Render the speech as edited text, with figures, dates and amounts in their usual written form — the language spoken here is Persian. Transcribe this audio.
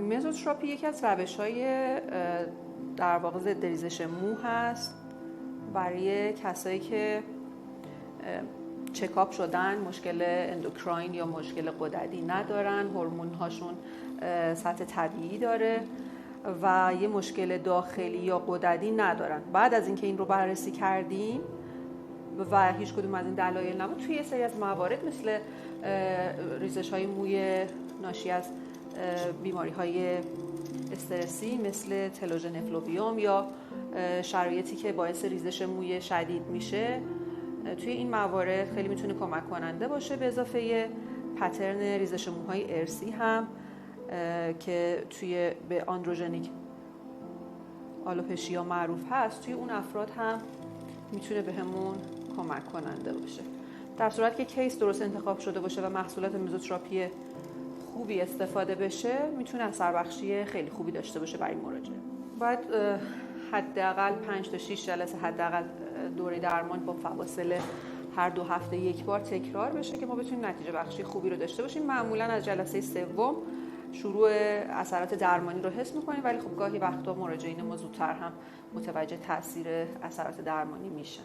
مزوتراپی یکی از روش‌های در واقع ضد ریزش مو هست برای کسایی که چکاپ شدن، مشکل اندوکراین یا مشکل غددی ندارن، هورمون هاشون سطح طبیعی داره و یه مشکل داخلی یا غددی ندارن. بعد از اینکه این رو بررسی کردیم و هیچ کدوم از این دلایل نبود، توی یه سری از موارد مثل ریزش‌های موی ناشی از بیماری‌های استرسی مثل تلوژن افلوویوم یا شرایطی که باعث ریزش موی شدید میشه، توی این موارد خیلی میتونه کمک کننده باشه. به اضافه پترن ریزش موهای ارثی هم که توی به آندروژنیک آلوپشیا معروف هست، توی اون افراد هم میتونه بهمون کمک کننده باشه. در صورتی که کیس درست انتخاب شده باشه و محصولات مزوتراپی خوبی استفاده بشه، میتونه اثربخشی خیلی خوبی داشته باشه برای مراجعه. باید حداقل 5 تا 6 جلسه حداقل دوره درمان با فواصل هر 2 هفته یک بار تکرار بشه که ما بتونیم نتیجه بخشی خوبی رو داشته باشیم. معمولا از جلسه سوم شروع اثرات درمانی رو حس می‌کنیم، ولی خب گاهی وقتا مراجعین ما زودتر هم متوجه تاثیر اثرات درمانی میشن.